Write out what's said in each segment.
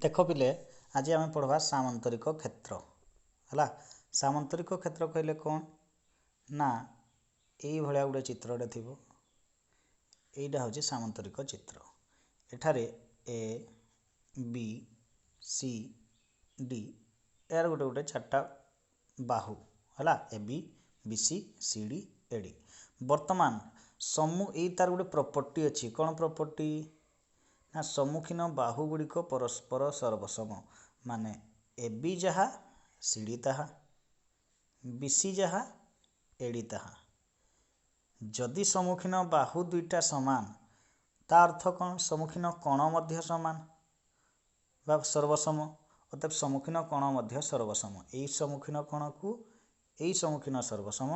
देख पिले आज आम पढ़वा सामांतरिक क्षेत्र है। सामांतरिक क्षेत्र कहले कौन ना यही भाया गोटे चित्रटे थी यहीटा हूँ सामांतरिक चित्र। एठारे ए बी सी डी यार गोटे गोटे चार्टा बाहु है A B B C D A D. वर्तमान यही तार गोटे प्रॉपर्टी अच्छी कौन प्रॉपर्टी ना सम्मुखीन बाहु गुड़िक परस्पर सर्वसम माने ए बी जहाँ सी डी ताहा बी सी जहाँ एडी ताहा। जदि सम्मुखीन बाहु दुईटा समान ता अर्थ कौन सम्मुखीन कोण मध्य समान बा सर्वसम अतएव सम्मुखीन कोण मध्य सर्वसम यही सम्मुखीन कोण को यही सम्मुखीन सर्वसम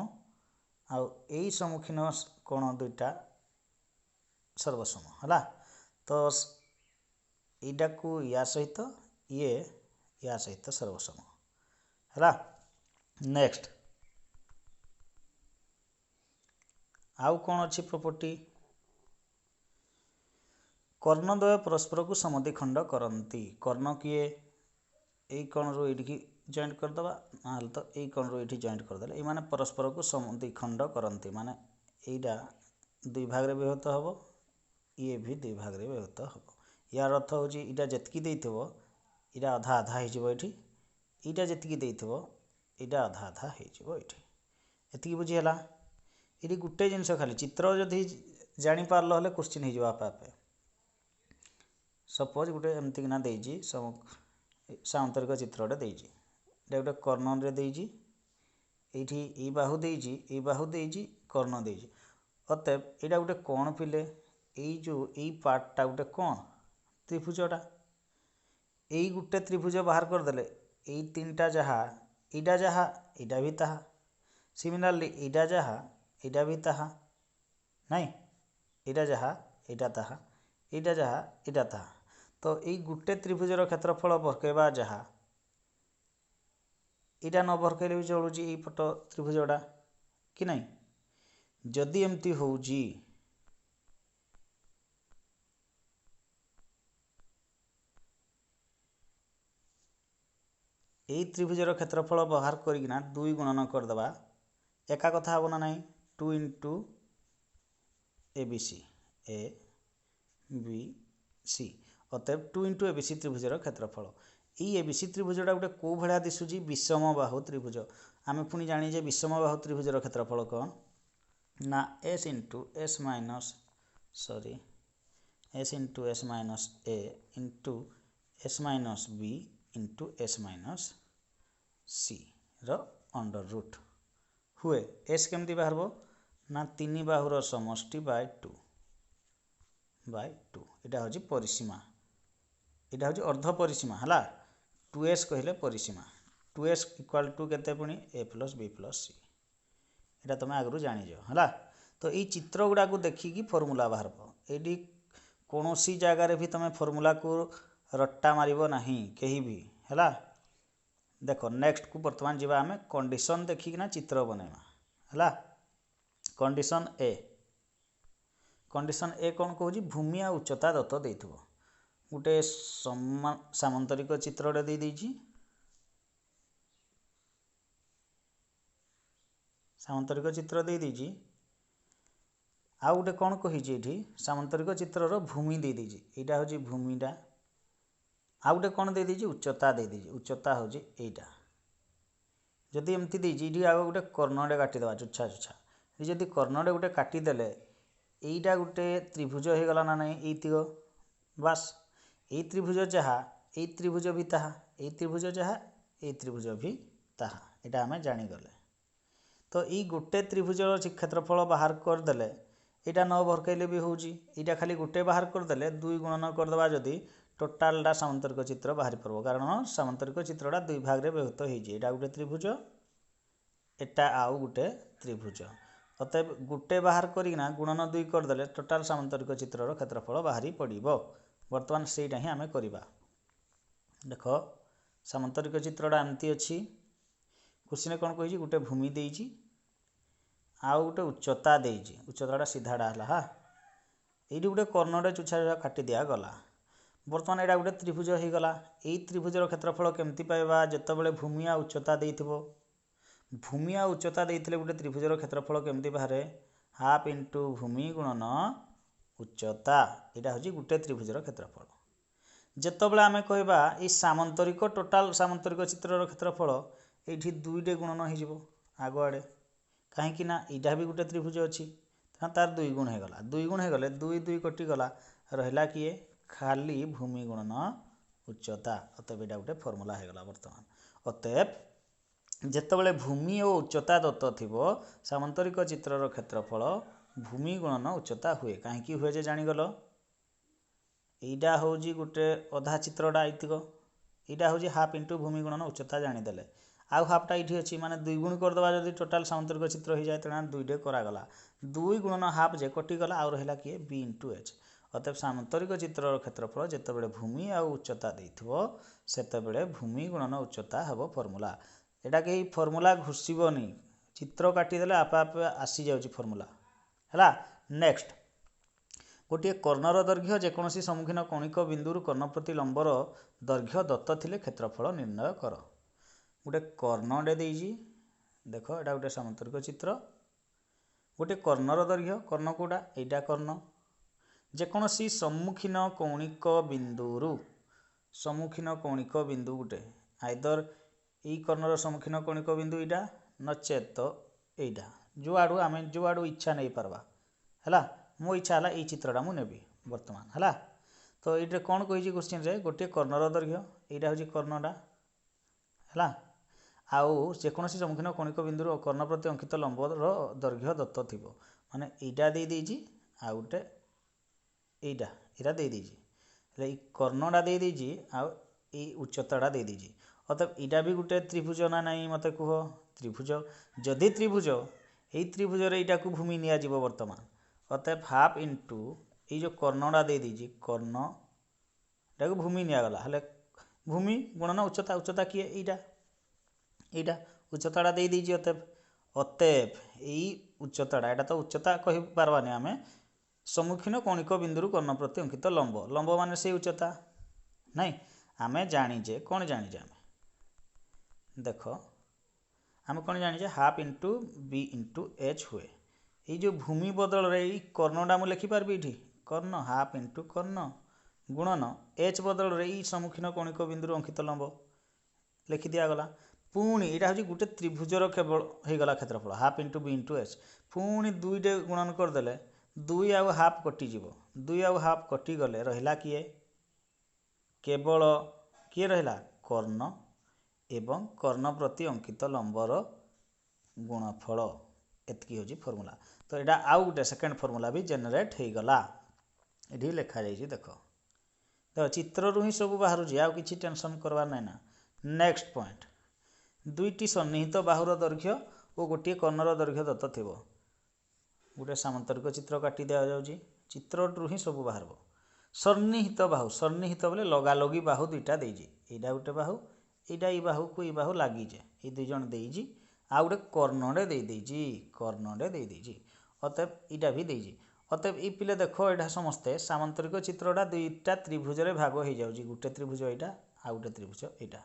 आउ यही सम्मुखीन कोण दुईटा सर्वसम है। तो यटा को या सहित ये या सहित सर्वसम है। नेक्स्ट आउ कौन अच्छी प्रॉपर्टी कर्णद्वय परस्पर को समद्विखंड करती। कर्ण किए यही कण रू ये जॉइंट करदे ना तो यही कण रू ये जॉइंट करदे ये परस्पर को समद्विखंड करती माने यहीटा दुई भाग में विभक्त हम ये भी दुई भाग में विभक्त हम। यार अर्थ हूँ यहाँ जितकी यहाँ अधा अधा होटा जितकी यहाँ अधा अधा होटी बुझीगला। ये गोटे जिनस खाली चित्र जदि जापार हेल्ले क्वेश्चन हो आपे आपे। सपोज गोटे एमती किना देजी सामांतरिक चित्रटे देजी गोटे कर्णरे देजी ये बाहु देजी ये बाहु देजी कर्ण देजी अतएव यहाँ गोटे कौन पिले यही जो यही पार्टा गोटे कौन त्रिभुजटा यही गोटे त्रिभुज बाहर करदे यही तीन टा जहाँ यहाँ भी ताहा सिमिलारली यहाँ जहाँ यहाँ भी ताहा नहीं यहाँ जहाँ यहाँ ताहा यहाँ जहाँ यहाँ ताहा। तो यही गोटे त्रिभुजर क्षेत्रफल भरकेबा जहाँ यहाँ न भरकेले भी चलुची यही पट त्रिभुजटा कि नहीं। जदि एमती होउची यही त्रिभुजर क्षेत्रफल बाहर करना दुई गुणन करदे एका कथा हम ना नहीं 2 इंटू ए बी सी अतएव 2 इंटू ए बी सी त्रिभुजर क्षेत्रफल यही ए बी सी त्रिभुजटा गोटे कौ भाया दिशुची विषम बाहु त्रिभुज। आम पुणी जानी विषम बाहु त्रिभुजर क्षेत्रफल कौन ना S into S minus sorry S into S minus A into S minus B into S minus C रो अंडर रूट हुए एस केमती बाहर ना 3 बाहुर समष्टि बाय 2 यहाँ हूँ परिसीमा यहाँ हूँ अर्ध परिसीमा है 2s कहले परिसीमा 2s इक्वाल टू केते पुणी a प्लस b प्लस सी यहाँ तुम आगु जानीज है। तो ये चित्र गुड़ा को देखिकी फर्मूला बाहर ये कौन सी जगार भी तुम फर्मूला को रट्टा मारिब नहीं कहीं भी है। देख नेक्स्ट को बर्तमान जीवा आम कंडीशन देखिकिना चित्र बनवा है। कंडीशन ए कौन कहूँ भूमि आ उच्चता दत्त देइथिबो गोटे सामांतरिक चित्रटे दे देइछि सामांतरिक चित्र दे देइछि आ गोटे कौन कही सामांतरिक चित्रर भूमि दे देइछि एटा होछि भूमिटा आ गोटे कौन दे देइछि उच्चता दे देइछि उच्चता होछि एटा। जदि एमती देइछि इडी आगो गोटे कर्णटे काटिदेबा चुछा चुछा जदि कर्णटे गोटे काटिदेले एईटा गोटे त्रिभुज हो गला ना नहीं एतिक बास यही त्रिभुज जहाँ यही त्रिभुज भी ताहा यही त्रिभुज जहाँ यही त्रिभुज भी ताहा यहाँ आम जानीगले। तो यही गोटे त्रिभुजर क्षेत्रफल बाहर करदेले यहाँ न भरकैले भी होउची यहाँ खाली गोटे बाहर करदेले दुई गुणन करदेबा जदि टोटालटा सामांतरिक चित्र बाहरी पड़ो कारण सामांतरिक चित्रटा दुई भाग में विभक्त होइछि एटा गोटे त्रिभुज एटा आउ गोटे त्रिभुज अतएव गोटे बाहर करिना गुणन दुई करदेले टोटाल सामांतरिक चित्रर क्षेत्रफल बाहरी पड़िबो। वर्तमान सेटा ही आमे करिबा। देख सामांतरिक चित्रटा एमती अच्छी क्वेश्चन कौन कही गोटे भूमि देइछि आउ गोटे उच्चता देइछि उच्चताटा सीधाटा है हाँ ये गोटे कर्णटे चुछा चुछा काटी दिया गला बर्तमान एटा गोटे त्रिभुज हो गला एई त्रिभुजर क्षेत्रफल केमती पाइबा जेतेबेले भूमि आ उच्चता देइथिबो भूमि आ उच्चता देइथिले गोटे त्रिभुजर क्षेत्रफल केमती बाहरे हाफ इंटू भूमि गुणन उच्चता एटा होची गोटे त्रिभुजर क्षेत्रफल जेतेबेले आमे कहबा ए सामांतरिक टोटाल सामांतरिक चित्रर क्षेत्रफल एठी 2 टे गुणन हो जिवो आगो आडे काहे कि ना एटा भी गोटे त्रिभुज अछि तार 2 गुण हो गला 2 गुण हो गले 2 2 कटि गला रहला किए खाली भूमि गुणन उच्चता अतएव एटा गोटे फॉर्मूला हो गला वर्तमान अतएव जेतेबेले भूमि और उच्चता दत्त थिबो सामांतरिक चित्रर क्षेत्रफल भूमि गुणन उच्चता हुए काहे कि हुए जे जानि गलो एटा होजी गोटे अधा चित्रडा आइतिको एटा होजी हाफ इंटू भूमि गुणन उच्चता जानि देले आउ हाफटा इठी अछि माने 2 गुण कर दबा जदी टोटल सामांतरिक चित्र हो जाय तेना 2 डे करा गला 2 गुणन हाफ जे कटि गला आउ रहला कि b * h अतएव सामांतरिक चित्रर क्षेत्रफल जेतेबेले भूमि आ उच्चता देइथिबो सेतेबेले भूमि गुणन उच्चता हबो फॉर्मूला एटा के फॉर्मूला घुसिबोनी चित्र काटि देले आपा आपा आसी जाउची फॉर्मूला हला नेक्स्ट गोटे कर्णर दैर्घ्य जेकोसी सम्मुखीन कौणिक बिंदुर कर्ण प्रति लंबर दैर्घ्य दत्त थिले क्षेत्रफल निर्णय कर गोटे कर्णडे देइजी देखो एटा गोटे सामांतरिक चित्र गोटे कर्णर दैर्घ्य कर्ण कोडा एटा कर्ण जेकोसी सम्मुखीन कौणिक बिंदु गोटे आइदर एई कर्णर सम्मुखीन कौणिक बिंदु एटा नचेत एटा जो आडू इच्छा नहीं पारबा हला मो इच्छा हला एई चित्रटा मु नेबी वर्तमान हला तो एटे कोन कहिजी क्वेश्चन रे गोटे कर्णर दैर्घ्य एटा होची कर्णडा हला आउ जेकोसी सम्मुखीन कौणिक बिंदुर कर्ण प्रति अंकित लंबर दैर्घ्य दत्त थिबो माने एटा दे देइजी आ गोटे एटा दे देइजी ले ई कर्णडा दे देइजी आ ई उच्चताडा दे देइजी अतएव एटा भी गोटे त्रिभुज ना नहीं मते कह त्रिभुज जदि त्रिभुज एई त्रिभुज रे एटा को भूमि निया जीवो वर्तमान अतएव हाफ इंटू ए जो कर्णडा दे दीजी कर्ण एटा को भूमि निया गला हले भूमि गुणन उच्चता उच्चता किए एटा उच्चताडा दे दीजी अतएव एई उच्चताडा एटा तो उच्चता कहि पारबानी आमे सम्मुखीन कौणिक बिंदुर कर्ण प्रति अंकित लंब माने से उच्चता नहीं आमे जानिजे कोन जानिजे आमे देखो आम कौन जाने half into B into H हुए ये जो भूमि बदल रे कर्णडा मुझे लिखिपारि ये कर्ण हाफ इंटू कर्ण गुणन एच बदल रे सम्मुखीन कौणिक बिंदु अंकित लंब लिखि दिगला पुणी यहाँ हूँ गोटे त्रिभुजर केवल हो गला क्षेत्रफल half into B into H पुणी 2 डे गुणन करदे 2 आउ हाफ कटिज 2 आउ हाफ कटिगले रहा किए केवल किए रहा कर्ण एवं कर्ण प्रति अंकित लंबर गुणफल एतकी होची फॉर्मूला तो एटा आउ गोटे सेकेंड फॉर्मूला भी जनरेट हो गला ये लिखा जाइए देखो चित्र ही सब बाहर आउ किसी टेंशन करवार ना ना नेक्स्ट पॉइंट दुईटी सन्निहित बाहुर दैर्घ्य और गोटे कर्णर दैर्घ्य दत्त थिबो गोटे सामांतरिक चित्र काटी दिया जाउची चित्रटू ही सब बाहर सन्निहित बोले लगालगी बाहु दुईटा देजी एटा गोटे बाहु एटा ई बाहु को ई बाहु लागिजे ये दुई जन देजी आ गोटे कर्णडे दे देजी अतएव इटा भी देजी अतएव ई पिले देखो एटा समस्ते सामांतरिक चित्रटा दुईटा त्रिभुज रे भाग हो जाउची गोटे त्रिभुज एटा आ गोटे त्रिभुज एटा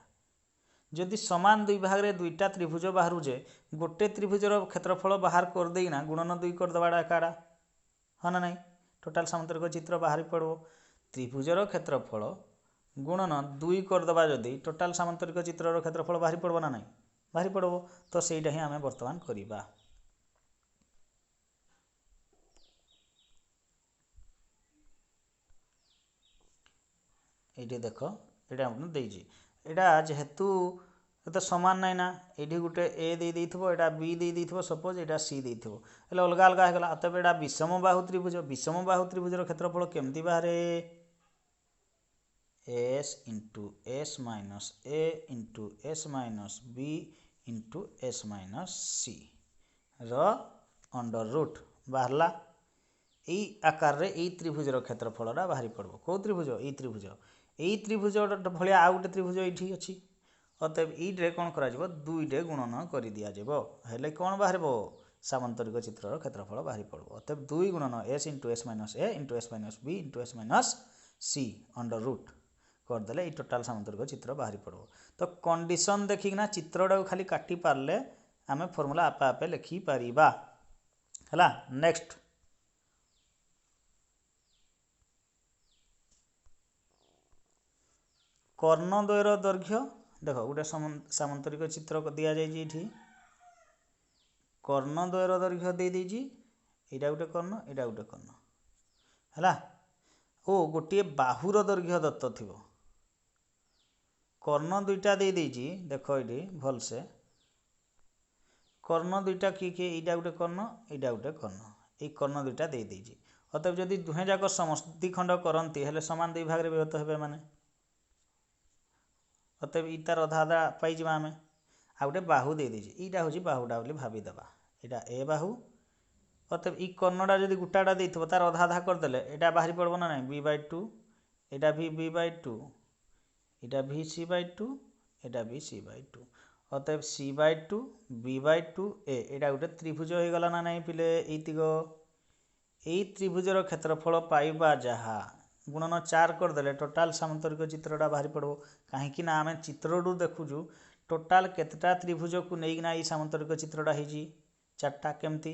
जदि समान दुई भाग रे दुईटा त्रिभुज बाहरु जे गोटे त्रिभुजर क्षेत्रफल बाहर कर देना गुणन 2 कर दबाडा काडा हाँ ना नहीं टोटाल सामांतरिक चित्र बाहरी पड़ो त्रिभुजर क्षेत्रफल गुणन 2 करदे जदि टोटाल सामांतरिक चित्रर क्षेत्रफल बाहरी पड़ो ना नहीं बाहरी पड़ो तो सेटा ही आमे वर्तमान करिबा ये देख एटा जेहेतु तो सामान नाई ना ये गोटे ए दे देइथिबो एटा बी दे देइथिबो सपोज एटा सी देइथिबो एला अलग अलग हेगला अतएव एटा विषम बाहु त्रिभुजर क्षेत्रफल केमती बाहरे S into S minus A into S minus B into S minus C under root बाहरला यही आकार रे यही त्रिभुजर क्षेत्रफलटा बाहरी पड़ो कौ त्रिभुज यही त्रिभुज भाया आउ गोटे त्रिभुज ये अच्छी अतएव ये कौन कर 2 डे गुणन कर दिज्व हेले कौन बाहर सामांतरिक चित्रर क्षेत्रफल बाहरी पड़ो अतएव 2 गुणन S into S minus A into S minus B into S minus C under root करदेले ये टोटाल सामंतरिक चित्र बाहरी पड़ो। तो कंडीशन देखिकिना चित्रटा खाली काटी पारले आमे फॉर्मूला आपे आपे लिखि पारिबा हला। नेक्स्ट कर्णद्वयर दैर्घ्य देख गोटे सामंतरिक चित्र दि जाइए कर्णद्वयर दैर्घ्य दे देइछि एटा गोटे कर्ण एटा गोटे कर्ण हला ओ गोटे बाहुर दैर्घ्य दत्त थिबो कर्ण दुईटा दे देइछि देख ये भल से कर्ण दुईटा किए एटा गोटे कर्ण एटा गोटे कर्ण ये कर्ण दुईटा दे देइछि अतएव जदि दुहे जाक समष्टिखंड करती हेले समान दुई भाग विभक्त हेबे माने अतएव इतार अधा अधा पाइबा आम आ गोटे बाहु दे देइछि एटा हूँ बाहुटा बोली भावीदेवा एटा ए बाहु अतएव ई कर्णटा जदि गोटाटा देइथिबो तार अधा अधा करदेले एटा बाहरी पड़बो ना नहीं b/2 एटा भी b/2 एटा भी c/2 एटा भी c/2 अतएव c/2 b/2 ए एटा गोटे त्रिभुज हो गला ना नहीं पिले एतिक एई त्रिभुजर क्षेत्रफल पाइबा जहा गुणन 4 करदेले टोटाल सामंतरिक चित्रटा बाहरी पड़ो कहीं आम चित्रु देखुचु टोटाल केतटा त्रिभुज को लेकिना ये सामंतरिक चित्रटा होइछि 4टा केमती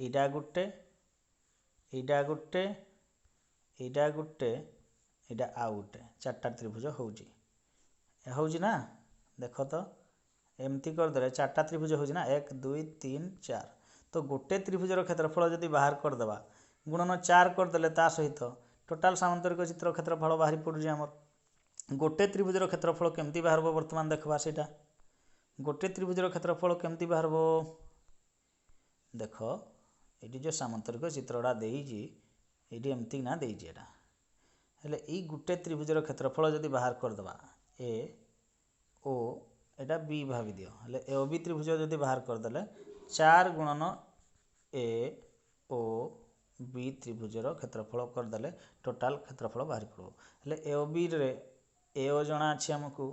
एटा गुटे एटा गुटे एटा गुटे एटा आउ गुटे 4टा त्रिभुज होउछि ना देख तो एमती करदेले 4टा त्रिभुज होउछि ना 1 2 3 4 तो गोटे त्रिभुजर क्षेत्रफल जदि बाहर करदेबा गुणन 4 करदेले ता सहित टोटाल सामंतरिक चित्र क्षेत्रफल बाहरी पड़ुछि हमर गोटे त्रिभुजर क्षेत्रफल केमती बाहरबो वर्तमान देखबा सेटा गोटे त्रिभुजर क्षेत्रफल केमती बाहरबो देख ये जो सामंतरिक चित्रटा देइछि ये एमती ना देइछि एटा हेले ई गोटे त्रिभुजर क्षेत्रफल जदि बाहर करदेबा ए ओ एटा बी भावी दियो हेले ए ओ बी त्रिभुज जदि बाहर करदेले 4 गुणन ए ओ बी त्रिभुजर क्षेत्रफल करदेले टोटाल क्षेत्रफल बाहरी पड़ो हेले ए ओ बी रे ए ओ जना अछि हमकु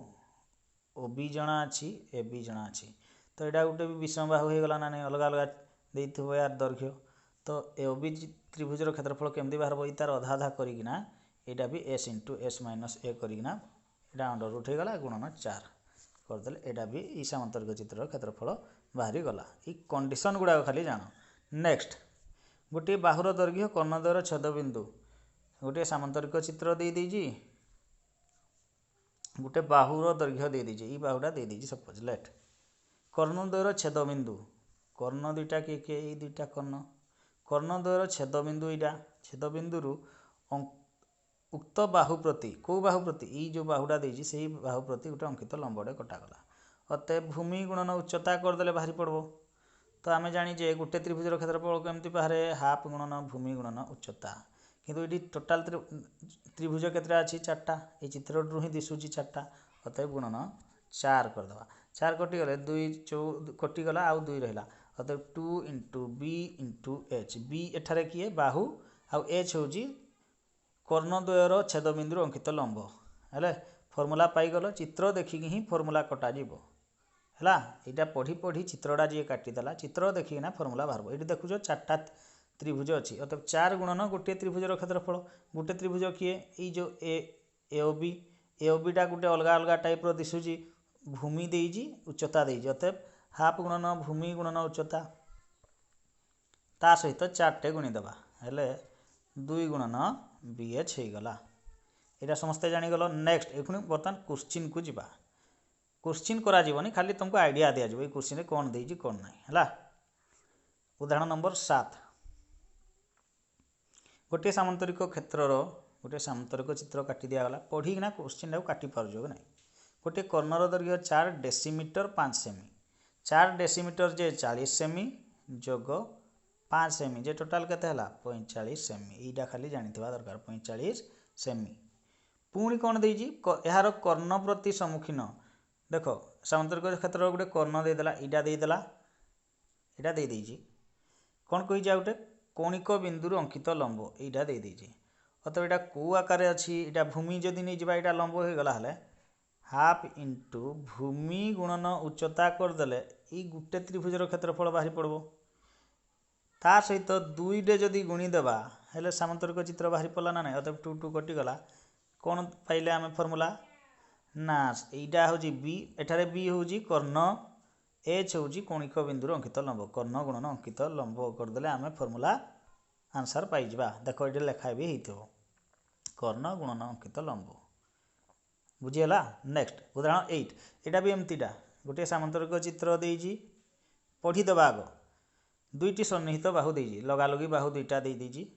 ओ बी जना अछि ए बी जना अछि तो एटा गोटे भी विषम बाहु हो गला ना नहीं अलग अलग देइथिबो यार दैर्घ्य तो ए ओ बी त्रिभुजर क्षेत्रफल केमती बाहरबो ई तार अधा अधा करिकिना एटा भी s * s - a करिकिना Etah under root हो गला गुणन 4 करदेले एटा भी ई सामंतरिक चित्रर क्षेत्रफल बाहरी गला ई कंडीशन गुडा खाली जानो। नेक्स्ट गोटे बाहुर दैर्घ्य कर्णद्वयर छेदबिंदु गोटे सामंतरिक चित्र दे देइछि गोटे बाहुर दैर्घ्य दे देइछि ई बाहुटा दे देइछि सपोज लेट कर्णद्वयर छेदबिंदु कर्ण दुईटा किए ये दुईटा कर्णद्वयर छेदबिंदु यहाँ छेदबिंदु उक्त बाहु प्रति कौ बाहु प्रति ये जो बाहुटा देइछि से बाहु प्रति गोटे अंकित लंबटे कटागला अतएव भूमि गुणन उच्चता करदेले बाहरी पड़बो तो आम जाचे गोटे त्रिभुजर क्षेत्रफल केमती बाहर हाफ गुणन भूमि गुणन उच्चता किंतु ये टोटाल त्रिभुज केतटा अछि 4टा ये चित्र ही दिशुची 4टा अतएव गुणन 4 करदे 4 कटिगले 2 कटिगला आउ 2 रहा अतएव 2 * b * h b एठारे किए बाहु आउ h होउची कर्णद्वयर छेदबिंदु अंकित लंब हेले फॉर्मूला पाइगल चित्र देखिकी ही फॉर्मूला कटा जीवो हैला एटा पढ़ी पढ़ी चित्रटा जी काटिदेला चित्र देखिकिना फॉर्मूला बाहर ये देखुछ 4टा त्रिभुज अच्छी अतएव 4 गुणन गोटे त्रिभुजर क्षेत्रफल गोटे त्रिभुज किए ये जो ए ओ बीटा गोटे अलग अलग टाइप रो दिशुची भूमि देइछि उच्चता देइछि अतएव हाफ गुणन भूमि गुणन उच्चता ता सहित 4टे गुणीदेवा हेले 2 गुणन BH हो गला यहाँ समस्ते जानीगल। नेक्स्ट ये बर्तमान क्वेश्चन को जीवा क्वेश्चन करा जीवनी खाली तुमको आइडिया दिया ये क्वेश्चन कौन देइछि कौन नहीं है। उदाहरण नंबर 7 गोटे सामंतरिक क्षेत्रर गोटे सामंतरिक चित्र काटी दिगला पढ़ीना क्वेश्चन काटी पार्ज ना गोटे कर्णर दैर्घ्य 4 डेसीमीटर 5 सेमी 4 डेसीमीटर जे 40 सेमी जोग 5 सेमी जे टोटाल केते हला 45 सेमी एटा खाली जानिथिबा दरकार 45 सेमी पुणी कौन देइछि यार कर्ण प्रति सम्मुखीन देख सामंतरिक क्षेत्र गोटे कर्ण देदेला एटा देदेला एटा दे देइछि कौन कहि जा गोटे कोणिक बिंदुर अंकित लंब एटा दे देइछि अतः एटा को आकार अछि एटा भूमि जदि नहीं जिबा एटा लंब हो गला हले हाफ इंटू भूमि गुणन उच्चता करदेले ई गोटे त्रिभुजर क्षेत्रफल बाहरी पड़बो ता सहित 2 रे जदि गुणी देबा हेले सामंतरिक चित्र बाहरी पड़ा ना ना अतएव 2 2 कटिगला कौन पाइले आम फर्मूला ना यहाँ हूँ बी एठारे बी हूँ कर्ण एच हूँ कौणिक बिंदुर अंकित लंब कर्ण गुणन अंकित लंब करदे आम फर्मूला आंसर पाइबा देख ये लेखा भी हो कर्ण गुणन अंकित लंब बुझीगला नेक्स्ट उदाहरण 8 यहाँ भी एमतीटा गोटे सामंतरिक चित्र देजी पढ़ीदे आग दुईटी सन्निहित बाहु देजी लगालगी बाहु दुईटा देजी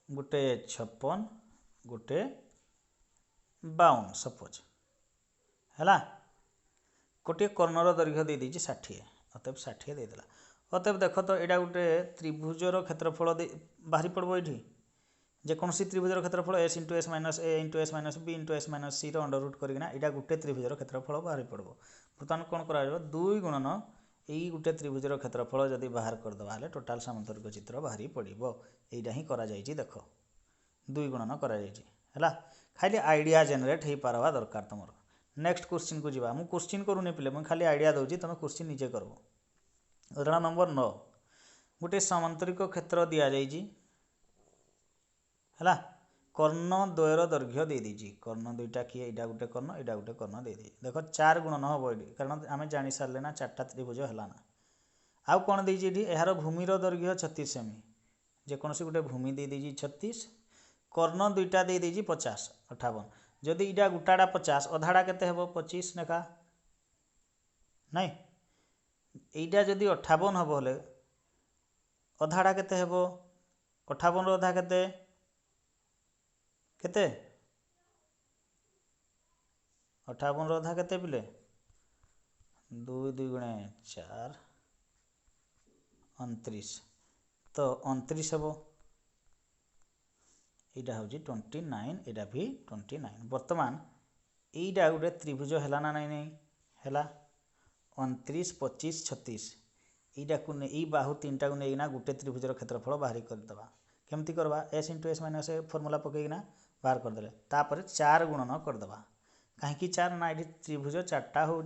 गोटे 56 गोटे 52 सपोज है गोटे कर्णर दैर्घ्य दे देजी 60 अतएव 60 देदेला अतएव देख तो यहाँ गोटे त्रिभुजर क्षेत्रफल बाहरी पड़ो ये जेकोसी त्रिभुजर क्षेत्रफल S into S minus A into S minus B into S minus C under root करना यहाँ गोटे त्रिभुजर क्षेत्रफल बाहरी पड़ो बर्तमान कौन कर 2 गुणन यही गोटे त्रिभुजर क्षेत्रफल जदि बाहर करदे हेल्ले टोटाल सामंतरिक चित्र बाहरी पड़ो यहीटा ही करा देखो 2 गुणन है खाली आइडिया जेनेट हो पारवा दरकार तुम नेक्स्ट क्वेश्चन को जीवा मुझे क्वेश्चन करूनी पिले मुझे खाली आइडिया दूसरी तुम क्वेश्चन निजे कर उदाहरण नंबर 9 गोटे सामंतरिक क्षेत्र दि जाइए है कर्ण द्वयर दैर्घ्य दे दीजिए कर्ण दुईटा किए यहाँ गोटे कर्ण दे दी देख 4 गुणन हम ये कारण आम जानी सारे ना 4टा त्रिभुज है ना आउ कौन देजी यार भूमिर दैर्घ्य 36 सेमी जेकोसी गोटे भूमि दे दीजिए 36 कर्ण दुईटा दे दीजिए 50 58 जदि यहाँ गोटाटा 50 अधाड़ा केते 25 नेखा नाई यहीटा जदि 58 हम हेले अधाड़ा केते 58 अधा केते केते 58 अधा केते पिले 2 2 गुणे 4 29 तो 29 हम यहाँ हूँ 29 यहाँ भी 29 बर्तमान यहीटा गोटे त्रिभुज है ना नाई नहीं है 29 25 36 यहाँ को नहीं बाहु 3टा को लेकिन गोटे त्रिभुजर क्षेत्रफल बाहरी करदे केमती करवा S into S minus formula पकईना बाहर करदे तापर 4 गुणन करदे कहीं 4 ना ये त्रिभुज 4टा हूँ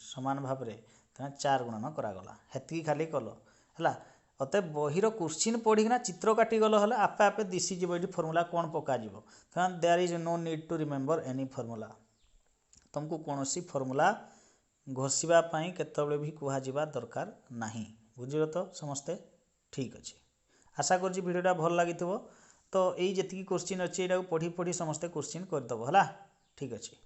सामान भाव में तेना 4 गुणन करागला हेती खाली कल है अत बहीर क्वेश्चन पढ़ीना चित्र काटिगल हेल्ले आपे आपे दिशीज ये फर्मूला कौन because there is no need to remember any formula तुमको कौन सी फर्मूला घोषापी केतबे भी कहुआ दरकार नहीं बुझल तो समस्ते ठीक अच्छे आशा कर भिडियोटा भल लगी तो यही जी क्वेश्चन अच्छे यहाँ पढ़ी पढ़ी समस्ते क्वेश्चन करदेव है ठीक अच्छे।